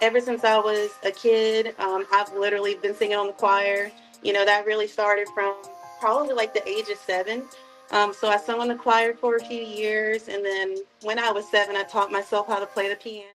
ever since I was a kid, I've literally been singing on the choir. That really started from probably like the age of 7. So I sung on the choir for a few years, and then when I was 7, I taught myself how to play the piano.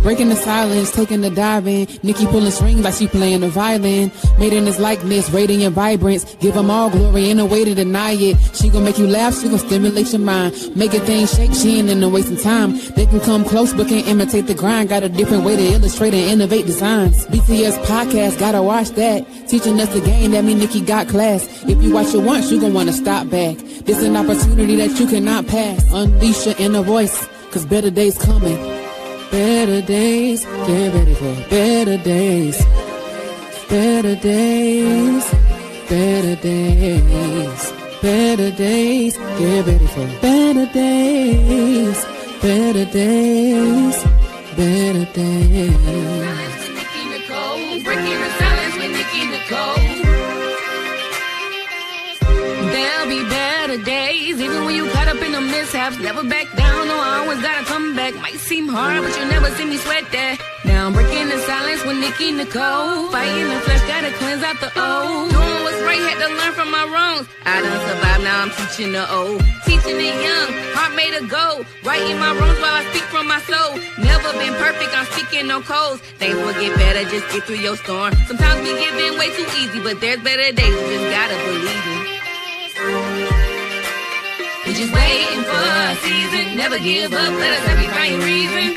Breaking the silence, taking the dive in. Nikki pulling strings like she playing the violin. Made in his likeness, radiant vibrance. Give them all glory, ain't no way to deny it. She gon' make you laugh, she gon' stimulate your mind. Making things shake, she ain't in no wasting time. They can come close, but can't imitate the grind. Got a different way to illustrate and innovate designs. BTS podcast, gotta watch that. Teaching us the game, that mean Nikki got class. If you watch it once, you gon' wanna stop back. This an opportunity that you cannot pass. Unleash your inner voice, cause better days coming. Better days, get ready for better days. Better days, better days. Better days, get ready for better days. Better days, better days. Silence with Nikki Nicole, breaking the silence with Nikki Nicole. There'll be better days, even when you caught up in the mishaps. Never back down, no, I always gotta come back. Might seem hard, but you never see me sweat that. Now I'm breaking the silence with Nikki Nicole. Fighting the flesh, gotta cleanse out the old. Doing what's right, had to learn from my wrongs. I done survived, now I'm teaching the old. Teaching the young, heart made a go. Righting my wrongs while I speak from my soul. Never been perfect, I'm speaking no codes. Things will get better, just get through your storm. Sometimes we give in way too easy, but there's better days, you just gotta believe it. We just waiting for a season. Never give up, let us have every reason.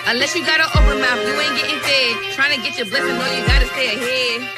Unless you got an open mouth, you ain't getting fed. Trying to get your blessing, no, you gotta stay ahead.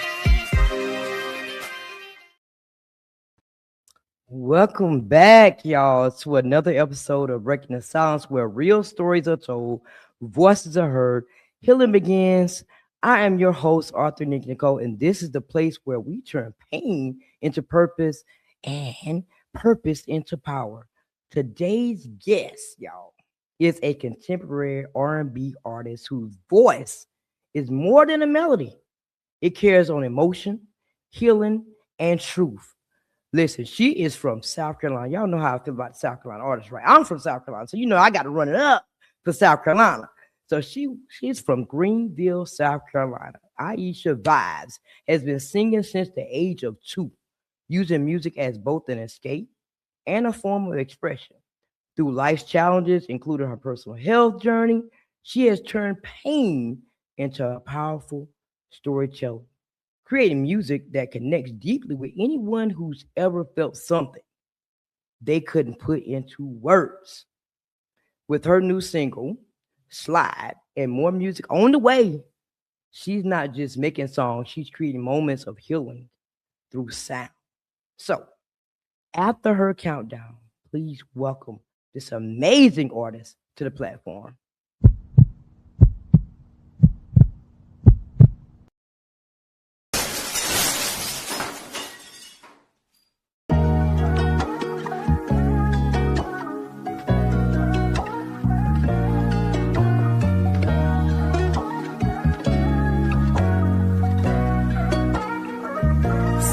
Welcome back, y'all, to another episode of Breaking the Silence, where real stories are told, voices are heard, healing begins. I am your host, Arthur Nick Nicole, and this is the place where we turn pain into purpose and purpose into power. Today's guest, y'all, is a contemporary R&B artist whose voice is more than a melody. It carries on emotion, healing, and truth. Listen, she is from South Carolina. Y'all know how I feel about South Carolina artists, right? I'm from South Carolina, so I got to run it up for South Carolina. So she's from Greenville, South Carolina. Iesha Vibez has been singing since the age of 2, using music as both an escape and a form of expression. Through life's challenges, including her personal health journey, she has turned pain into a powerful storyteller, creating music that connects deeply with anyone who's ever felt something they couldn't put into words. With her new single, Slide, and more music on the way, she's not just making songs, she's creating moments of healing through sound. So, after her countdown, please welcome this amazing artist to the platform.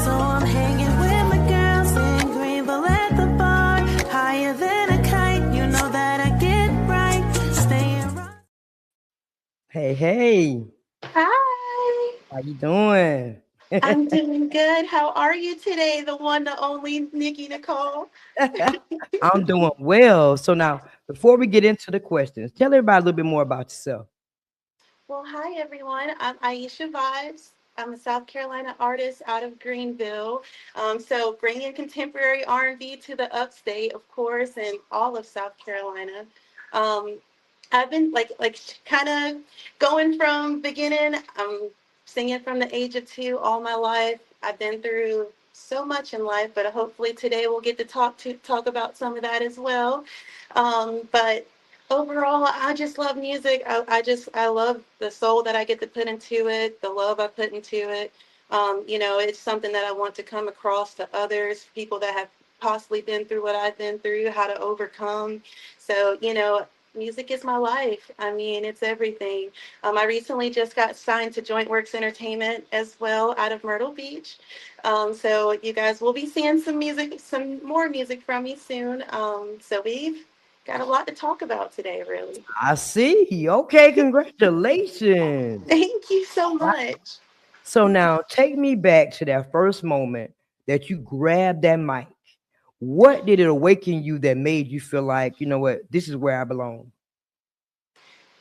So I'm hanging with my girls in Greenville at the bar, higher than a kite. You know that I get right, staying right. Hey, Hi, how you doing? I'm doing good. How are you today? The one, the only Nikki Nicole. I'm doing well. So now, before we get into the questions, tell everybody a little bit more about yourself. Well, hi everyone. I'm Iesha Vibez. I'm a South Carolina artist out of Greenville. So bringing contemporary R&B to the upstate, of course, and all of South Carolina. Um, I've been like kind of going from beginning. I'm singing from the age of 2 all my life. I've been through so much in life, but hopefully today we'll get to talk about some of that as well. But overall, I just love music. I love the soul that I get to put into it, the love I put into it. It's something that I want to come across to others, people that have possibly been through what I've been through, how to overcome. So, Music is my life. I mean, it's everything. I recently just got signed to JointWorks Entertainment as well out of Myrtle Beach. So you guys will be seeing some music, some more music from me soon. So we've got a lot to talk about today, really. I see. Okay, congratulations. Thank you so much. So now take me back to that first moment that you grabbed that mic. What did it awaken you that made you feel like, you know what, this is where I belong?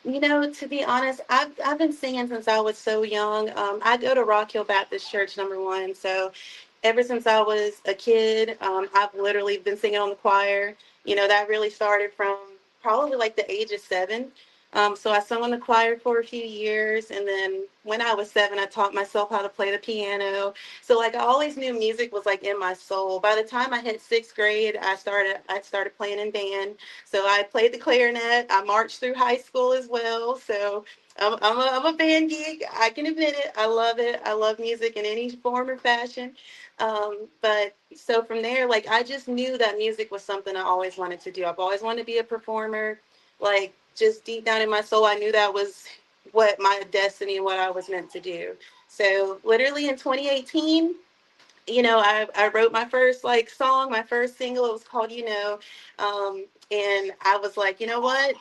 To be honest, I've been singing since I was so young. I go to Rock Hill Baptist Church, number one. So ever since I was a kid, I've literally been singing on the choir. That really started from probably like the age of 7. So I sung on the choir for a few years, and then when I was 7, I taught myself how to play the piano. So like I always knew music was like in my soul. By the time I hit 6th grade, I started playing in band. So I played the clarinet. I marched through high school as well. So I'm a band geek. I can admit it. I love it. I love music in any form or fashion. But so from there, like I just knew that music was something I always wanted to do. I've always wanted to be a performer. Like just deep down in my soul, I knew that was what my destiny and what I was meant to do. So literally in 2018, I wrote my first like song, my first single. It was called, and I was like, you know what?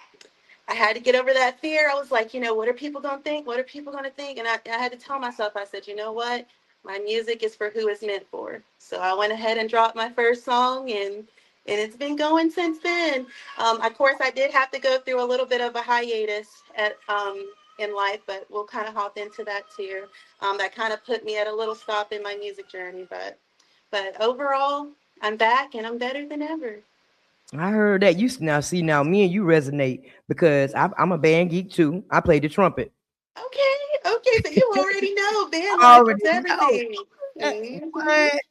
I had to get over that fear. I was like, what are people going to think? What are people going to think? And I had to tell myself, I said, you know what? My music is for who it's meant for. So I went ahead and dropped my first song, and it's been going since then. Of course, I did have to go through a little bit of a hiatus in life, but we'll kind of hop into that too. That kind of put me at a little stop in my music journey, but overall, I'm back and I'm better than ever. I heard that. Now see, now me and you resonate because I'm a band geek too. I play the trumpet. Okay, okay, so you already know band I life already is know. everything. Hmm. What?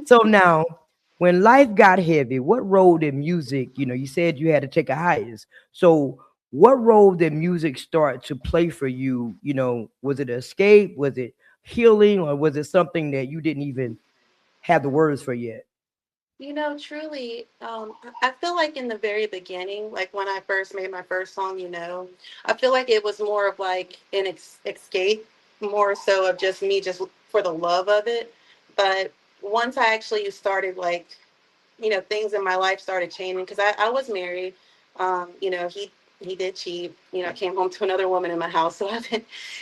So now, when life got heavy, what role did music, you said you had to take a hiatus. So what role did music start to play for you? Was it escape? Was it healing? Or was it something that you didn't even have the words for yet? Truly, I feel like in the very beginning, like when I first made my first song, I feel like it was more of like an escape, more so of just me, just for the love of it. But once I actually started like things in my life started changing because I was married. He did cheat. I came home to another woman in my house. So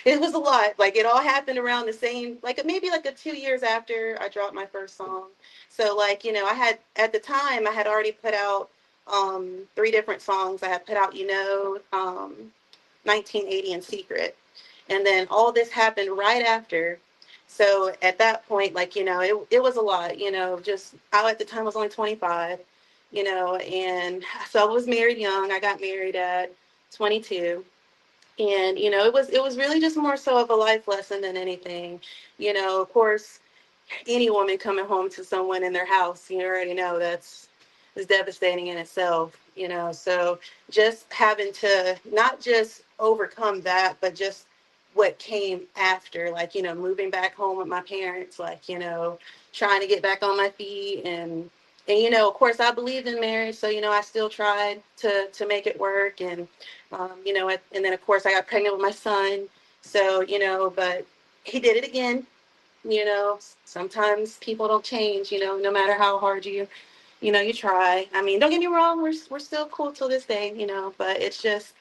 it was a lot. Like it all happened around the same, like maybe like a 2 years after I dropped my first song. So like, I had, at the time I had already put out 3 different songs. I had put out, 1980 in Secret. And then all this happened right after. So at that point, like, it was a lot, just I at the time was only 25, and so I was married young. I got married at 22. And, it was really just more so of a life lesson than anything. Of course, any woman coming home to someone in their house, you already know that's is devastating in itself, So just having to not just overcome that, but just what came after, like, moving back home with my parents, like, trying to get back on my feet and of course I believed in marriage, so I still tried to make it work and then of course I got pregnant with my son. So, but he did it again. Sometimes people don't change, no matter how hard you try. I mean, don't get me wrong, we're still cool till this day, but it's just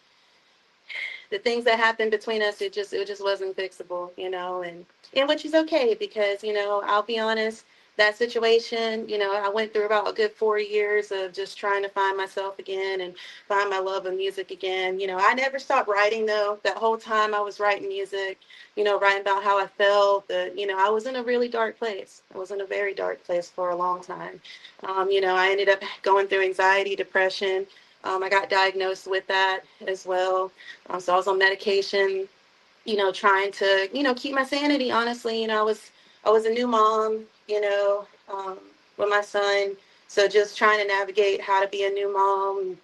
the things that happened between us, it just wasn't fixable, and which is okay because, I'll be honest, that situation, I went through about a good 4 years of just trying to find myself again and find my love of music again. I never stopped writing though. That whole time I was writing music, writing about how I felt. That I was in a really dark place. I was in a very dark place for a long time. I ended up going through anxiety, depression. I got diagnosed with that as well. So I was on medication, trying to, keep my sanity. Honestly, I was a new mom, with my son. So just trying to navigate how to be a new mom,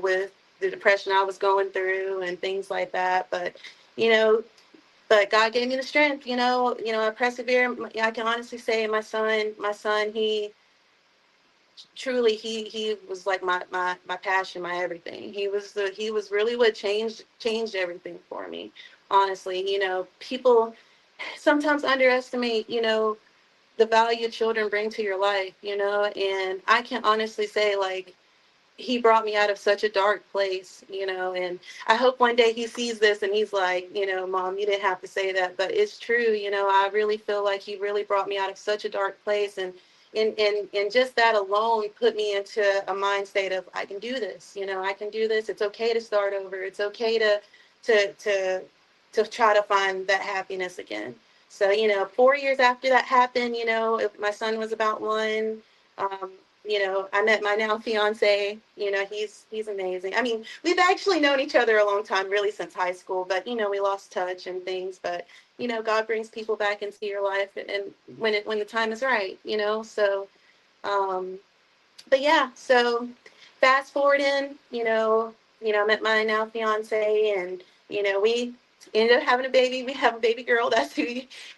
with the depression I was going through and things like that. You know, but God gave me the strength, I persevere. I can honestly say my son, he truly he was like my passion, my everything. He was really what changed everything for me. Honestly, people sometimes underestimate, the value children bring to your life, and I can honestly say, like, he brought me out of such a dark place, and I hope one day he sees this and he's like, Mom, you didn't have to say that, but it's true. I really feel like he really brought me out of such a dark place, and just that alone put me into a mind state of, I can do this, I can do this. It's okay to start over. It's okay to to try to find that happiness again. So, 4 years after that happened, if my son was about one. um, I met my now fiance. He's amazing. I mean, we've actually known each other a long time, really, since high school, but we lost touch and things. But God brings people back into your life, and when the time is right. So, um, but yeah. So fast forwarding, I met my now fiance, and we ended up having a baby. We have a baby girl. That's who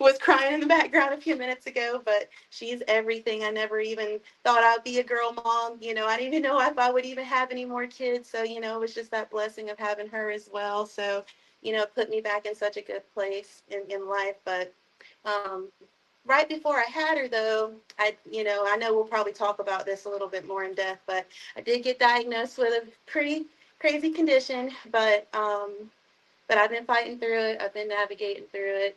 was crying in the background a few minutes ago. But she's everything. I never even thought I'd be a girl mom. I didn't even know if I would even have any more kids. So it was just that blessing of having her as well. So it put me back in such a good place in life. But um, right before I had her, though, I know we'll probably talk about this a little bit more in depth, but I did get diagnosed with a pretty crazy condition. But I've been fighting through it. I've been navigating through it.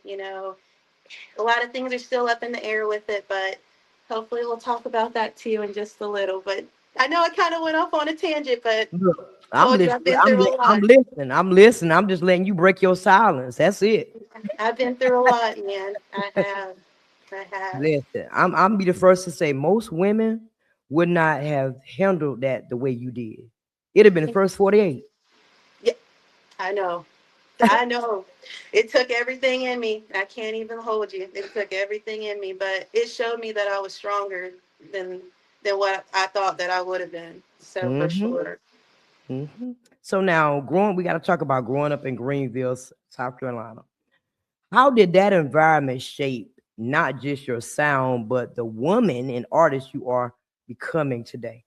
A lot of things are still up in the air with it, but hopefully we'll talk about that too in just a little. But I know I kind of went off on a tangent, but Look, I'm told you I've listening. been through a I'm lot. listening. I'm listening. I'm just letting you break your silence. That's it. I've been through a lot, man. I have. I have. Listen, I'm be the first to say most women would not have handled that the way you did. It'd have been the first 48. Yeah, I know. I know. It took everything in me. I can't even hold you. It took everything in me, but it showed me that I was stronger than than what I thought that I would have been. So for Mm-hmm. sure. Mm-hmm. So now we got to talk about growing up in Greenville, South Carolina. How did that environment shape not just your sound, but the woman and artist you are becoming today?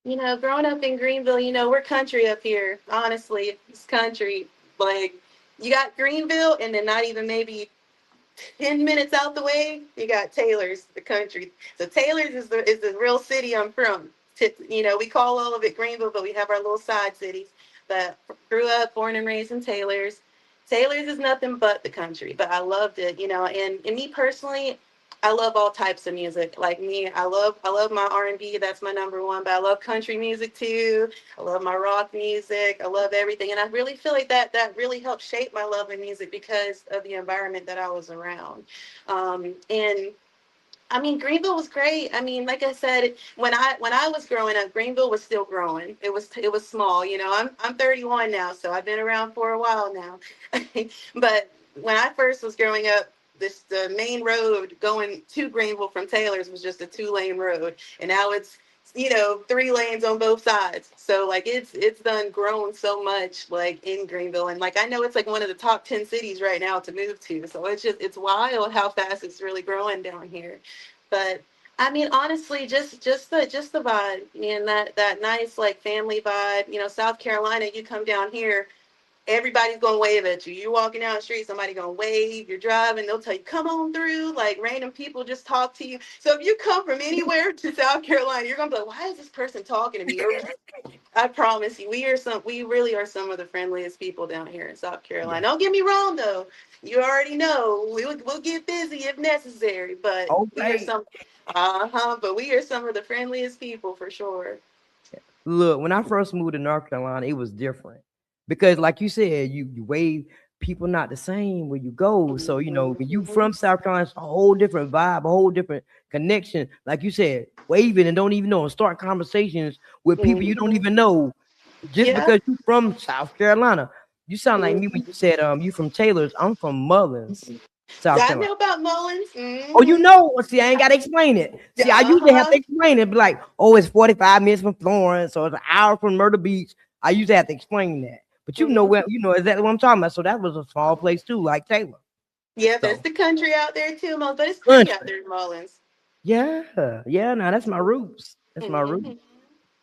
Growing up in Greenville, we're country up here. Honestly, it's country. Like, you got Greenville, and then not even maybe 10 minutes out the way, you got Taylor's, the country. So Taylor's is the real city I'm from. We call all of it Greenville, but we have our little side cities. But grew up, born and raised in Taylor's. Taylor's is nothing but the country, but I loved it, and me personally, I love all types of music. Like me, I love my R&B, that's my number one, but I love country music too. I love my rock music. I love everything. And I really feel like that really helped shape my love of music because of the environment that I was around. And I mean, Greenville was great. I mean, like I said, when I was growing up, Greenville was still growing. It was small. I'm 31 now, so I've been around for a while now. But when I first was growing up, the main road going to Greenville from Taylor's was just a 2-lane road, and now it's 3 lanes on both sides. So like it's done grown so much, like in Greenville, and like I know it's like one of the top 10 cities right now to move to. So it's wild how fast it's really growing down here. But I mean, honestly, just the vibe, and that nice like family vibe. South Carolina, you come down here, everybody's gonna wave at you. You're walking down the street, somebody gonna wave. You're driving, they'll tell you, "Come on through." Like random people just talk to you. So if you come from anywhere to South Carolina, you're gonna be like, "Why is this person talking to me?" I promise you, we really are some of the friendliest people down here in South Yeah. Carolina. Don't get me wrong though. You already know we'll get busy if necessary, but we are Okay. some. But we are some of the friendliest people for sure. Look, when I first moved to North Carolina, it was different because, like you said, you wave people not the same where you go. So when you Mhm. from South Carolina, it's a whole different vibe, a whole different connection. Like you said, waving and don't even know and start conversations with people you don't Mhm. even know just Yeah. because you from South Carolina. You sound like me when Mhm. you said you from Taylor's. I'm from Mullins, South I Carolina. know about Mullins. Oh, you Hmm. know, see, I ain't gotta explain it. See, I usually have to Uh-huh. explain it, be like, oh, it's 45 minutes from Florence, or it's an hour from Myrtle Beach. I usually have to explain that. But Hmm. you know exactly what I'm talking about. So that was a small place too, like Taylor. Yeah, there's So the country out there too, but it's pretty out country. there in Mullins. Yeah, yeah, now that's my roots. That's my root. Mhm.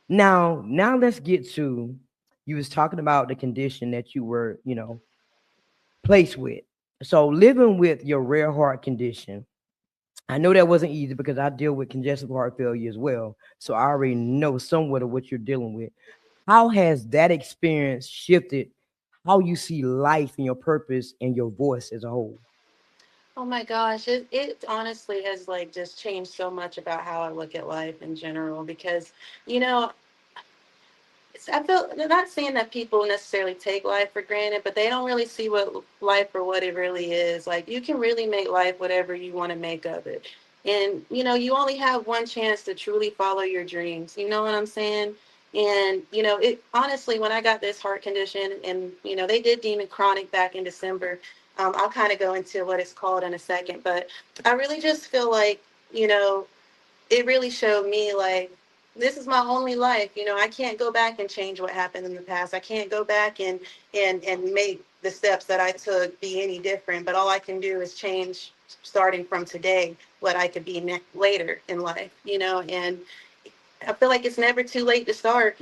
Now let's get to, you was talking about the condition that you were, placed with. So living with your rare heart condition, I know that wasn't easy because I deal with congestive heart failure as well. So I already know somewhat of what you're dealing with. How has that experience shifted how you see life and your purpose and your voice as a whole? Oh my gosh, it honestly has like just changed so much about how I look at life in general because, you know, I feel they're not saying that people necessarily take life for granted, but they don't really see what life for what it really is. Like you can really make life whatever you want to make of it. And you only have one chance to truly follow your dreams. You know what I'm saying? And it honestly, when I got this heart condition, and they did deem it chronic back in December. I'll kind of go into what it's called in a second, but I really just feel like you know it really showed me like this is my only life. I can't go back and change what happened in the past. I can't go back and make the steps that I took be any different, but all I can do is change starting from today what I could be later in life. And I feel like it's never too late to start.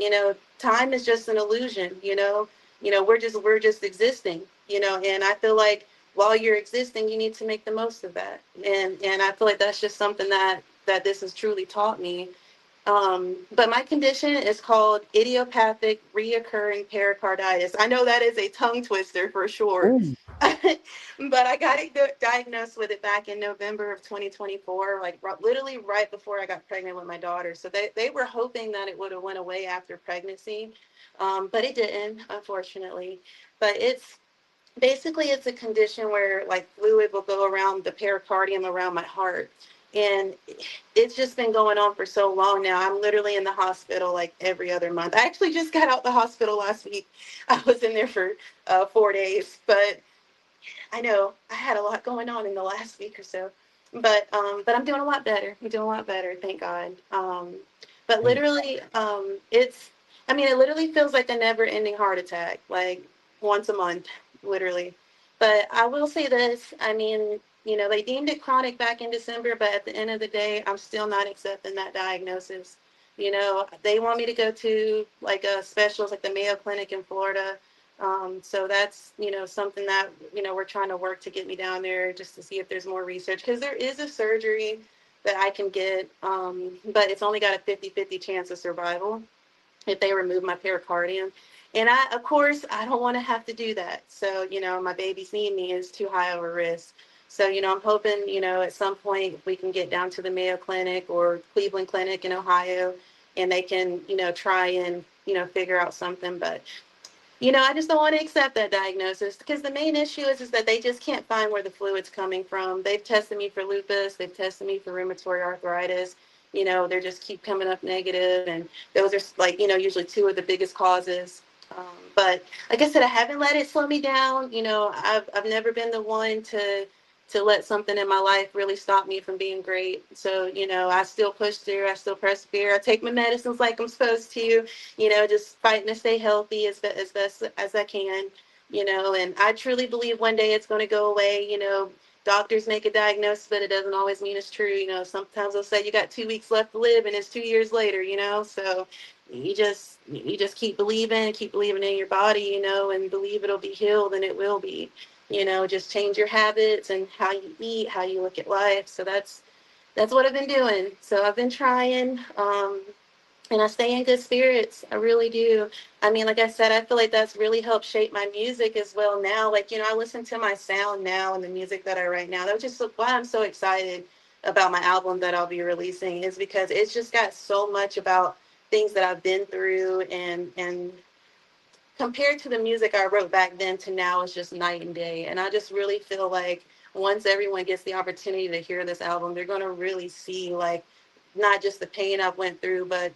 Time is just an illusion. We're just existing. And I feel like while you're existing, you need to make the most of that. And I feel like that's just something that this has truly taught me. But my condition is called idiopathic reoccurring pericarditis. I know that is a tongue twister for sure. Oh, But I got diagnosed with it back in November of 2024, like literally right before I got pregnant with my daughter. So they were hoping that it would have went away after pregnancy, but it didn't, unfortunately. But it's a condition where like fluid will go around the pericardium around my heart. And it's just been going on for so long now. I'm literally in the hospital like every other month. I actually just got out the hospital last week. I was in there for 4 days, but I know I had a lot going on in the last week or so, but I'm doing a lot better. I'm doing a lot better, thank God. But hey, literally, it literally feels like a never-ending heart attack, like once a month, literally. But I will say this, they deemed it chronic back in December, but at the end of the day, I'm still not accepting that diagnosis. They want me to go to like a specialist, like the Mayo Clinic in Florida. So that's, something that, we're trying to work to get me down there just to see if there's more research because there is a surgery that I can get, but it's only got a 50-50 chance of survival if they remove my pericardium. And of course, I don't want to have to do that. So, my baby's need me is too high of a risk. So, I'm hoping, at some point we can get down to the Mayo Clinic or Cleveland Clinic in Ohio and they can, try and, figure out something. But I just don't want to accept that diagnosis because the main issue is that they just can't find where the fluid's coming from. They've tested me for lupus, they've tested me for rheumatoid arthritis. They just keep coming up negative, and those are like usually two of the biggest causes. But like I said, I haven't let it slow me down. I've never been the one to let something in my life really stop me from being great. So I still push through, I still persevere, I take my medicines like I'm supposed to, just fighting to stay healthy as best as I can, and I truly believe one day it's going to go away. Doctors make a diagnosis, but it doesn't always mean it's true. Sometimes they'll say you got 2 weeks left to live and it's 2 years later, so you just keep believing in your body, and believe it'll be healed and it will be, just change your habits and how you eat, how you look at life. So that's what I've been doing. So I've been trying. And I stay in good spirits. I really do. Like I said, I feel like that's really helped shape my music as well now. Like, I listen to my sound now and the music that I write now. That's just why I'm so excited about my album that I'll be releasing is because it's just got so much about things that I've been through and compared to the music I wrote back then to now, it's just night and day. And I just really feel like once everyone gets the opportunity to hear this album, they're going to really see like not just the pain I've went through, but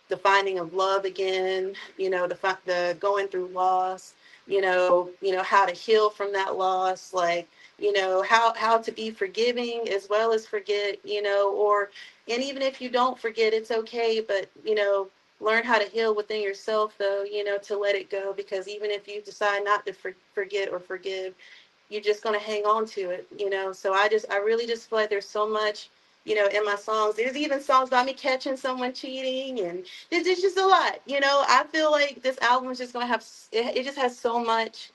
the finding of love again, the going through loss, how to heal from that loss, like, how to be forgiving as well as forget, and even if you don't forget, it's okay. But, learn how to heal within yourself though, to let it go, because even if you decide not to forget or forgive, you're just going to hang on to it. So I really just feel like there's so much in my songs. There's even songs about me catching someone cheating, and it's just a lot. I feel like this album is just gonna have it just has so much,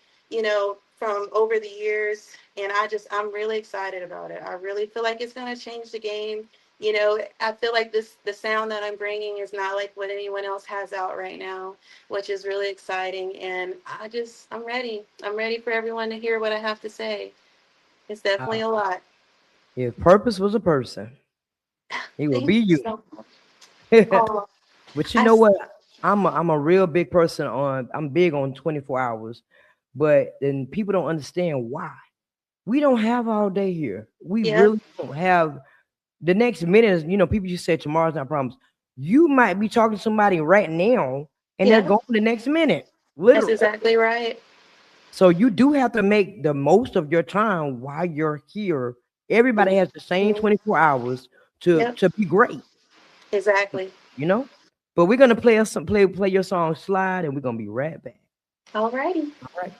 from over the years, and I'm really excited about it. I really feel like it's gonna change the game. I feel like the sound that I'm bringing is not like what anyone else has out right now, which is really exciting. And I'm ready. I'm ready for everyone to hear what I have to say. It's definitely Uh, a lot. if purpose was a person, it would be Thank you you. so much. Oh, But you I know s- what? I'm a real big person on. I'm big on 24 hours, but then people don't understand why. We don't have all day here. We yep, really don't have the next minute. People just say tomorrow's not promised. You might be talking to somebody right now, and they're yep. gone the next minute, That's literally. exactly right. So you do have to make the most of your time while you're here. Everybody has the same Mhm. 24 hours to Yep, to be great, exactly. you know. But we're gonna play your song Slide, and we're gonna be right back. Alrighty. All right.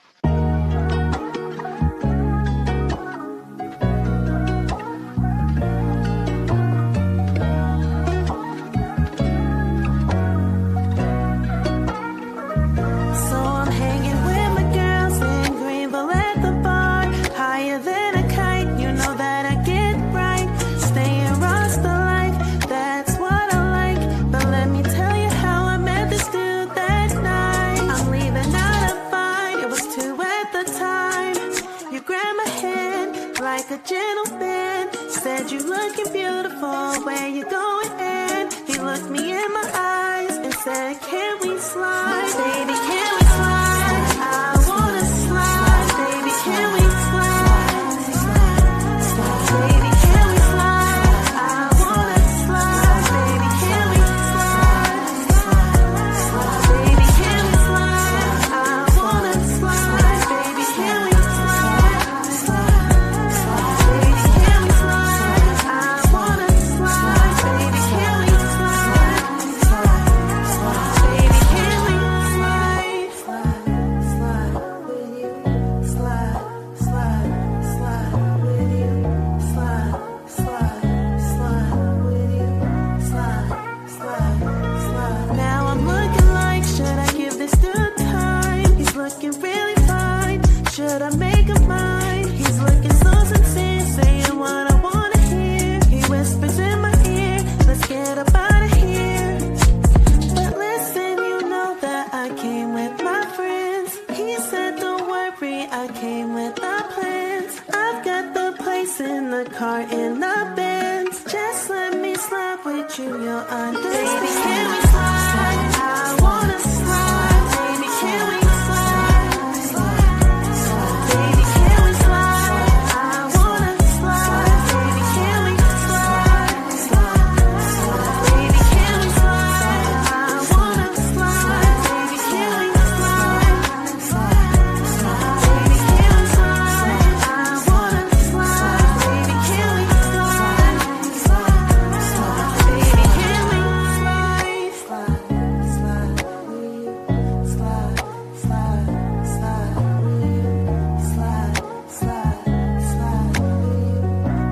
So I'm hanging with my girls in Greenville at the bar, higher than a kite. You know that I get right, staying Rasta life. That's what I like. But let me tell you how I met this dude that night. I'm leaving out of fine. It was 2 at the time. You grabbed my hand like a gentleman. Said you looking beautiful. Where you going? And he looked me in my eyes and said, can we slide? Baby, can we slide? I wanna slide. Baby, can we slide? Baby, can we slide? I wanna slide. Baby, can we slide? Baby, can we slide? I wanna slide. Baby, can we slide? Baby, can we slide? I wanna slide. Baby, can we slide? Baby, can we slide? Slide with you. Slide with you. Slide with you. Slide. Now I'm looking like, should I give this dude time? He's looking really fine. Should I make him mine? He's looking so sincere, saying what I wanna hear. He whispers in my ear, let's get up out of here. But listen, you know that I came with my friends. He said, don't worry, I came with the plans. I've got the place in the car in the Benz. Just let me slide with you, you'll understand. Baby, can we slide? I wanna slide. Baby, can we slide? Baby, can we slide? I wanna slide. Baby, can we slide? Baby, can we slide? I wanna slide. Baby, can we slide? Baby, can we slide? I wanna slide. Baby, can we slide? Baby, can we slide? Slide with you. Slide with you.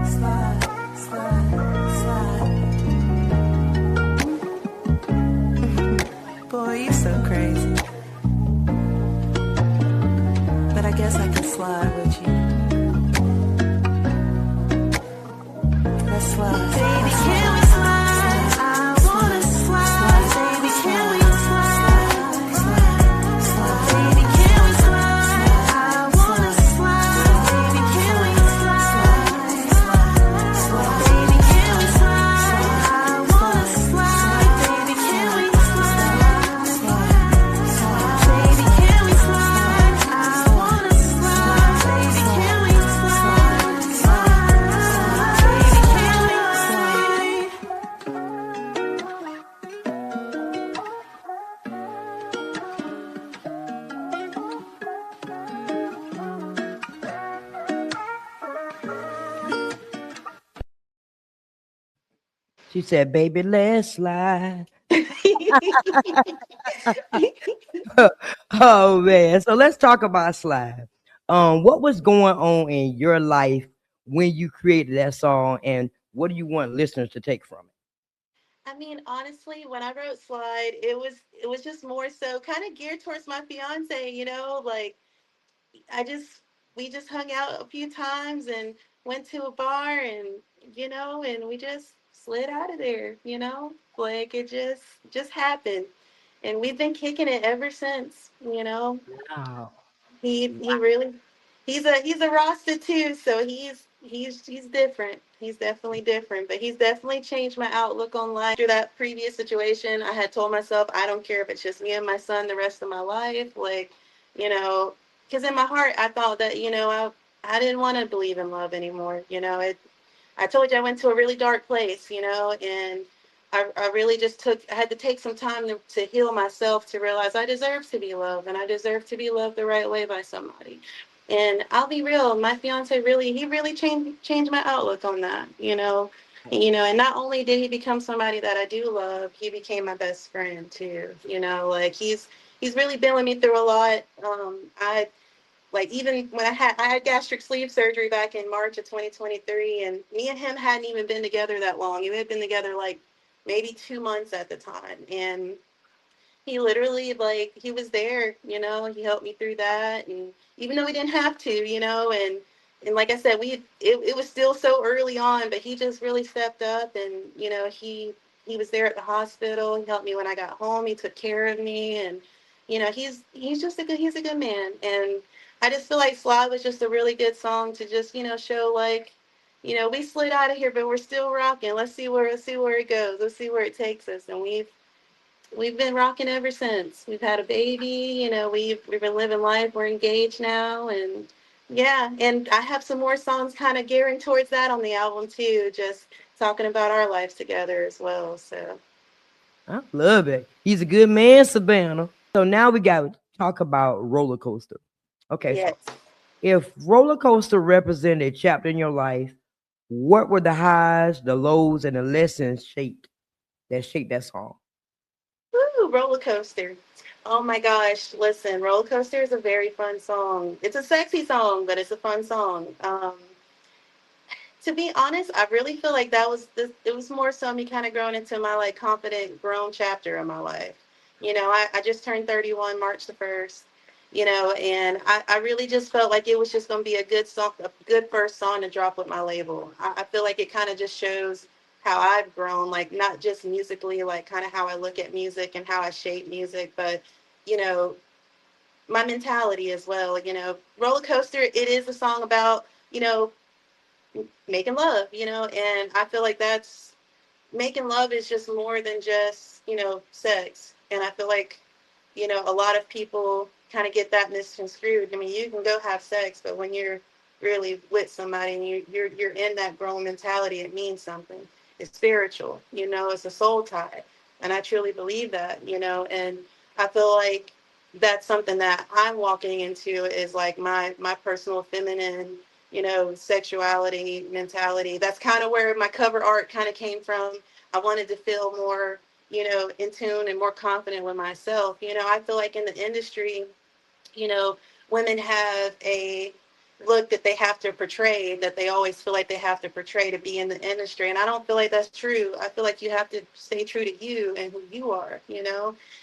Slide with you. Slide. Boy, you so crazy. But I guess I can slide with you. Let's slide. Baby, can we slide? I wanna slide. Baby, can we slide? Baby, can we slide? I wanna slide. Baby, can we slide? Baby, can we slide? I wanna slide. Baby, can we slide? Baby, can we slide? I wanna slide. Baby, can we slide? Baby, can we slide? She said, "Baby, let's slide." Oh man. So let's talk about Slide. What was going on in your life when you created that song, and What do you want listeners to take from it? I mean, honestly, when I wrote Slide, it was just more so kind of geared towards my fiance, like I just we just hung out a few times and went to a bar and and we just slid out of there, like it just happened. And we've been kicking it ever since. Wow. He really he's a Rasta too, so he's different. He's definitely different, but he's definitely changed my outlook on life. After that previous situation, I had told myself I don't care if it's just me and my son the rest of my life, like, you know, because in my heart I thought that I didn't want to believe in love anymore. I told you I went to a really dark place, and I really just I had to take some time to heal myself to realize I deserve to be loved and I deserve to be loved the right way by somebody. And I'll be real, my fiance he really changed my outlook on that. And not only did he become somebody that I do love, he became my best friend too. Like he's really been with me through a lot. I like even when I had gastric sleeve surgery back in March of 2023, and me and him hadn't even been together that long. We had been together like maybe 2 months at the time, and he literally like he was there. He helped me through that, and even though we didn't have to, and like I said, it was still so early on, but he just really stepped up, and he was there at the hospital. He helped me when I got home. He took care of me, and he's just he's a good man. And I just feel like Slide was just a really good song to just show like we slid out of here, but we're still rocking. Let's see where it goes. Let's see where it takes us. And we've been rocking ever since. We've had a baby, we've been living life. We're engaged now, and yeah, and I have some more songs kind of gearing towards that on the album too, just talking about our lives together as well. So I love it. He's a good man, Savannah. So now we got to talk about roller coaster. Okay, so yes. if roller coaster represented a chapter in your life, what were the highs, the lows, and the lessons shaped that song? Woo, roller coaster. Oh my gosh, listen, roller coaster is a very fun song. It's a sexy song, but it's a fun song. To be honest, I really feel like it was more so me kind of growing into my like confident grown chapter of my life. I just turned 31 March the 1st, and I really just felt like it was just going to be a good song, a good first song to drop with my label. I feel like it kind of just shows how I've grown, like not just musically, like kind of how I look at music and how I shape music, but, you know, my mentality as well. Roller Coaster, it is a song about, making love, and I feel like that's making love is just more than just, sex. And I feel like, a lot of people kind of get that misconstrued. I mean, you can go have sex, but when you're really with somebody and you're in that grown mentality, it means something. It's spiritual, it's a soul tie. And I truly believe that, and I feel like that's something that I'm walking into is like my personal feminine, sexuality mentality. That's kind of where my cover art kind of came from. I wanted to feel more, in tune and more confident with myself. I feel like in the industry, you know, women have a look that they have to portray, that they always feel like they have to portray to be in the industry. And I don't feel like that's true. I feel like you have to stay true to you and who you are,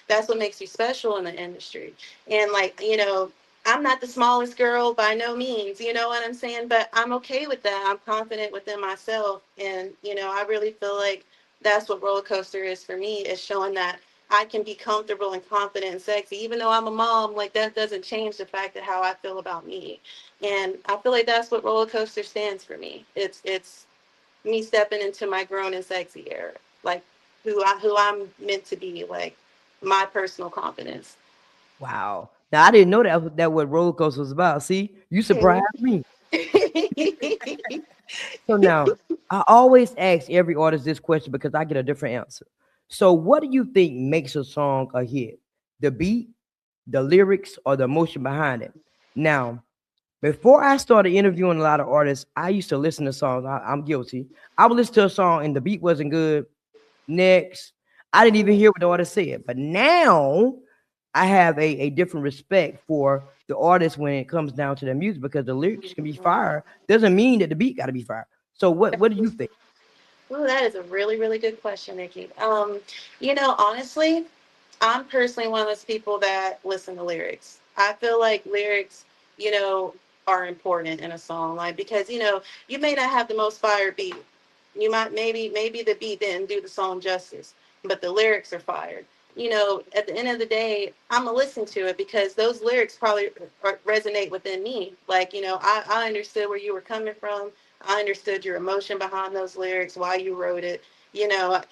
That's what makes you special in the industry. And like, I'm not the smallest girl by no means, you know what I'm saying? But I'm okay with that. I'm confident within myself. And, I really feel like that's what roller coaster is for me, is showing that I can be comfortable and confident and sexy, even though I'm a mom. Like that doesn't change the fact that how I feel about me, and I feel like that's what roller coaster stands for me. It's me stepping into my grown and sexy era, like who I'm meant to be, like my personal confidence. Wow. Now I didn't know that what roller coaster was about. See, you surprised me. So now I always ask every artist this question because I get a different answer. So what do you think makes a song a hit? The beat, the lyrics, or the emotion behind it? Now, before I started interviewing a lot of artists, I used to listen to songs. I'm guilty. I would listen to a song and the beat wasn't good. Next, I didn't even hear what the artist said. But now I have a different respect for the artist when it comes down to their music because the lyrics can be fire. Doesn't mean that the beat got to be fire. So what do you think? Ooh, that is a really, really good question, Nikki. Honestly, I'm personally one of those people that listen to lyrics. I feel like lyrics, you know, are important in a song, like because you may not have the most fire beat. You might maybe the beat didn't do the song justice, but the lyrics are fired. At the end of the day, I'm gonna listen to it because those lyrics probably resonate within me. Like, I understood where you were coming from. I understood your emotion behind those lyrics, why you wrote it. You know,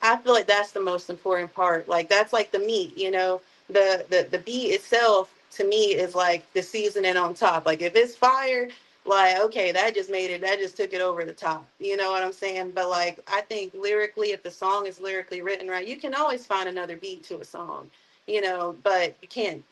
I feel like that's the most important part. Like that's like the meat, the beat itself to me is like the seasoning on top. Like if it's fire, like okay, that just took it over the top. You know what I'm saying? But like I think lyrically, if the song is lyrically written right, you can always find another beat to a song, but you can't,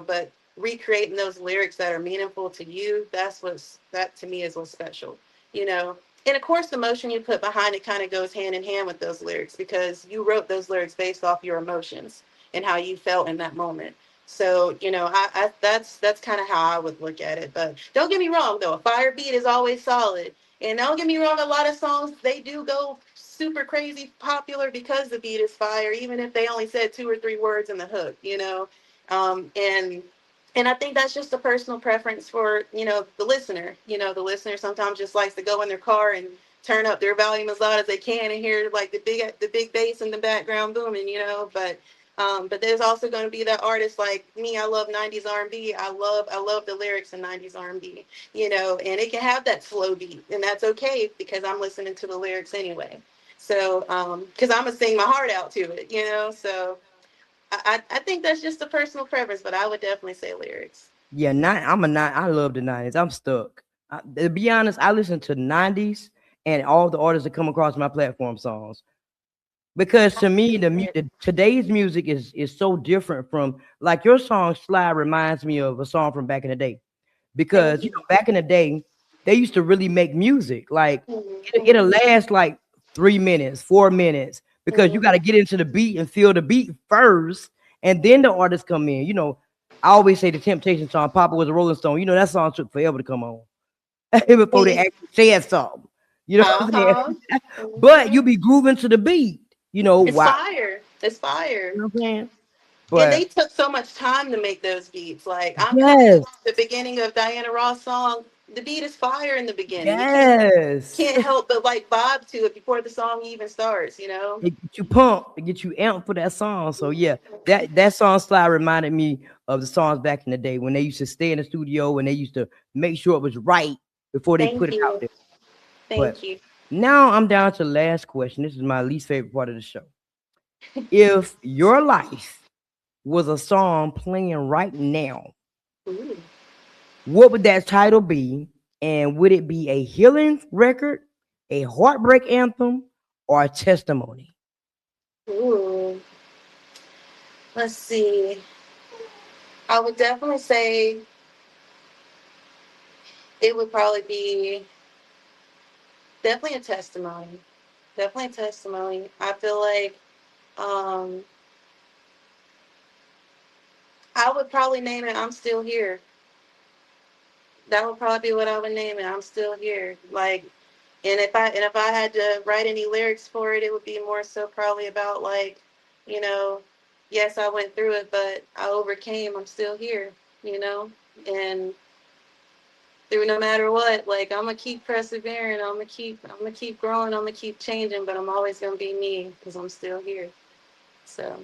but recreating those lyrics that are meaningful to you, that to me is what's special, you know and of course the emotion you put behind it kind of goes hand in hand with those lyrics because you wrote those lyrics based off your emotions and how you felt in that moment. So that's kind of how I would look at it. But don't get me wrong though, a fire beat is always solid. And don't get me wrong, a lot of songs they do go super crazy popular because the beat is fire, even if they only said 2 or 3 words in the hook. And I think that's just a personal preference for, the listener. The listener sometimes just likes to go in their car and turn up their volume as loud as they can and hear like the big bass in the background booming, but there's also going to be that artist like me. I love 90s R&B. I love the lyrics in 90s R&B, and it can have that slow beat and that's okay because I'm listening to the lyrics anyway. So, because I'm gonna sing my heart out to it, so I think that's just a personal preference, but I would definitely say lyrics. Yeah, I love the 90s. I'm stuck. To be honest, I listen to 90s and all the artists that come across my platform songs. Because to me, today's music is so different from like your song Slide reminds me of a song from back in the day. Thank Because you. back in the day, they used to really make music. Like it'll Mhm, last like 3 minutes, 4 minutes, because you got mhm. to get into the beat and feel the beat first, and then the artists come in. I always say the Temptation song, Papa was a Rolling Stone. That song took forever to come on before they Mhm. actually said something. You know what I'm saying? Uh-huh. But you Mhm. be grooving to the beat. It's Why? fire. It's fire. You know what I'm saying? And But they took so much time to make those beats. Like I'm coming yes, from the beginning of Diana Ross song. The beat is fire in the beginning. You can't yes. can't help but like vibe to it before the song even starts. It get you pumped, it get you amped for that song. So yeah, that song Slide reminded me of the songs back in the day when they used to stay in the studio and they used to make sure it was right before they put Thank it out you. there. But Thank you. now I'm down to the last question. This is my least favorite part of the show. If your life was a song playing right now, Ooh. what would that title be? And would it be a healing record, a heartbreak anthem, or a testimony? Ooh. Let's see. I would definitely say it would probably be definitely a testimony. Definitely a testimony. I feel like um, I would probably name it "I'm Still Here." That would probably be what I would name it. "I'm Still Here." Like, and if I had to write any lyrics for it, it would be more so probably about like, you know, yes, I went through it, but I overcame. I'm still here. You know, and through no matter what, like I'm gonna keep persevering. I'm gonna keep growing. I'm gonna keep changing, but I'm always gonna be me because I'm still here. So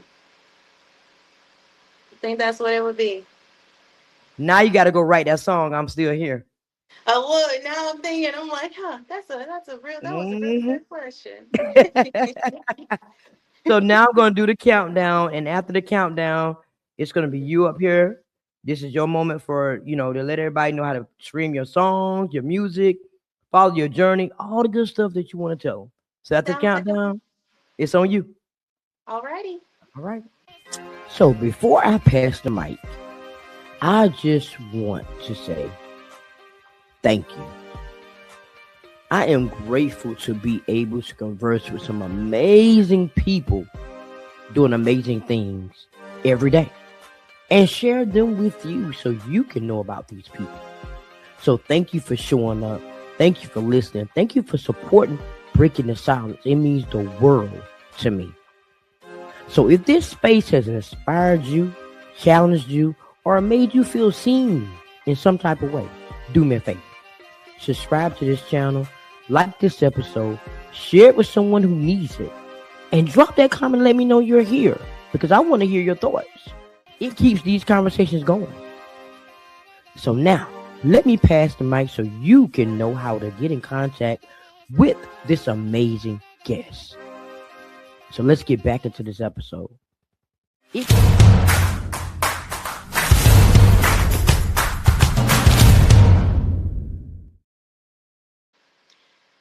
I think that's what it would be. Now you got to go write that song. I'm still here. I would. Now I'm thinking. I'm like, huh? That was a really Mhm. good question. So now I'm gonna do the countdown, and after the countdown, it's gonna be you up here. This is your moment for to let everybody know how to stream your songs, your music, follow your journey, all the good stuff that you want to tell 'em. So after the Sounds good. countdown, it's on you. Alrighty. All right. So before I pass the mic, I just want to say thank you. I am grateful to be able to converse with some amazing people doing amazing things every day and share them with you so you can know about these people. So thank you for showing up. Thank you for listening. Thank you for supporting breaking the silence. It means the world to me. So if this space has inspired you, challenged you, or made you feel seen in some type of way, do me a favor. Subscribe to this channel, like this episode, share it with someone who needs it, and drop that comment and let me know you're here, because I want to hear your thoughts. It keeps these conversations going. So now, let me pass the mic so you can know how to get in contact with this amazing guest. So let's get back into this episode.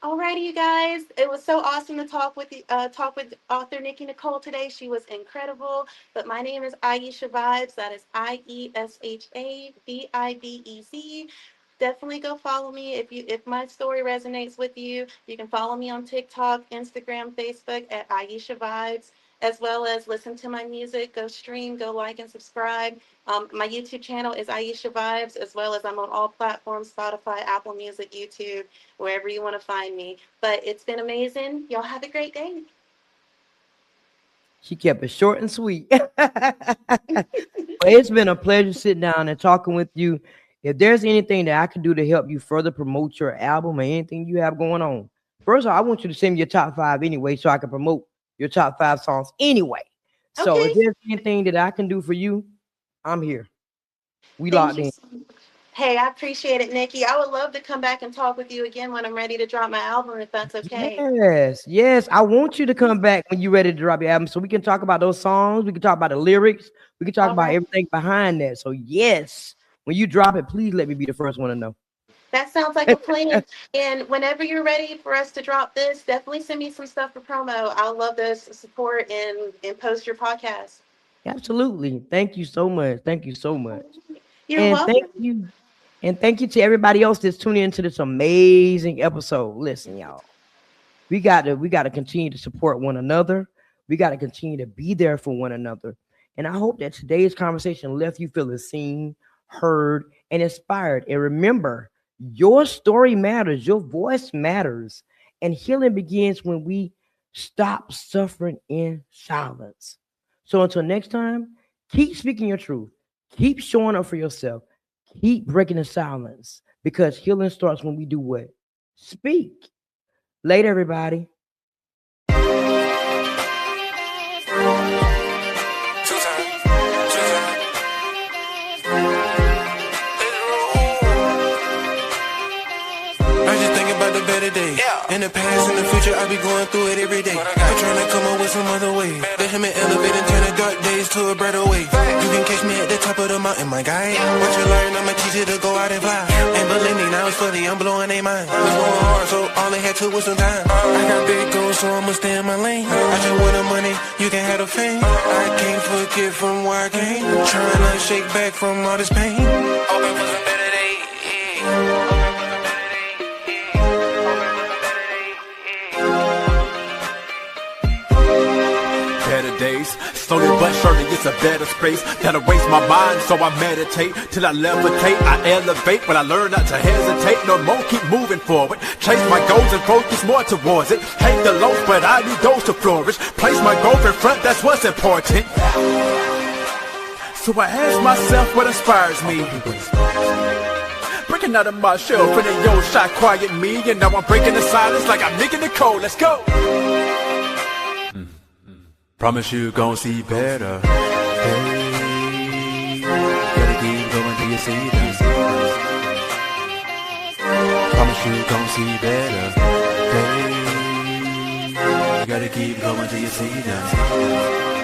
Alrighty, you guys. It was so awesome to talk with author Nikki Nicole today. She was incredible. But my name is Iesha Vibez. That is Iesha Vibez. Definitely go follow me if my story resonates with you. You can follow me on TikTok, Instagram, Facebook at Iesha Vibez, as well as listen to my music. Go stream, go like and subscribe. My YouTube channel is Iesha Vibez, as well as I'm on all platforms: Spotify, Apple Music, YouTube, wherever you want to find me. But it's been amazing. Y'all have a great day. She kept it short and sweet. It's been a pleasure sitting down and talking with you. If there's anything that I can do to help you further promote your album or anything you have going on, first of all, I want you to send me your top 5 anyway, so I can promote your top 5 songs anyway. So Okay. if there's anything that I can do for you, I'm here. We locked in. Hey, I appreciate it, Nikki. I would love to come back and talk with you again when I'm ready to drop my album, if that's okay. Yes. I want you to come back when you're ready to drop your album so we can talk about those songs. We can talk about the lyrics. We can talk about everything behind that. So yes, when you drop it, please let me be the first one to know. That sounds like a plan. And whenever you're ready for us to drop this, definitely send me some stuff for promo. I'll love to support and post your podcast. Absolutely. Thank you so much. Thank you so much. You're welcome. Thank you to everybody else that's tuning into this amazing episode. Listen, y'all, we got to continue to support one another. We got to continue to be there for one another. And I hope that today's conversation left you feeling seen, heard, and inspired. And remember, your story matters. Your voice matters. And healing begins when we stop suffering in silence. So until next time, keep speaking your truth. Keep showing up for yourself. Keep breaking the silence, because healing starts when we do what? Speak. Later, everybody. In the past and the future, I be going through it every day. I'm trying to come up with some other way. Let him elevate and turn the dark days to a brighter way. You can catch me at the top of the mountain, my guy. Once you learn, I'ma teach you to go out and fly. And believe me, now it's funny, I'm blowing their mind. It was going hard, so all they had to was some time. I got big goals, so I'ma stay in my lane. I just want the money, you can have the fame. I can't forget from where I came. Trying to shake back from all this pain. Hoping for some better days. Days. Slowly but surely it's a better space that'll waste my mind, so I meditate till I levitate, I elevate, but I learn not to hesitate no more, keep moving forward, chase my goals and focus more towards it, hate the lows but I need those to flourish, place my goals in front, that's what's important. So I ask myself what inspires me, breaking out of my shell, putting your shot quiet me, and now I'm breaking the silence like I'm Nikki Nicole, let's go. Promise you gon' see better. Hey, gotta keep going till you see them. Promise you gon' see better. Hey, you gotta keep going till you see them.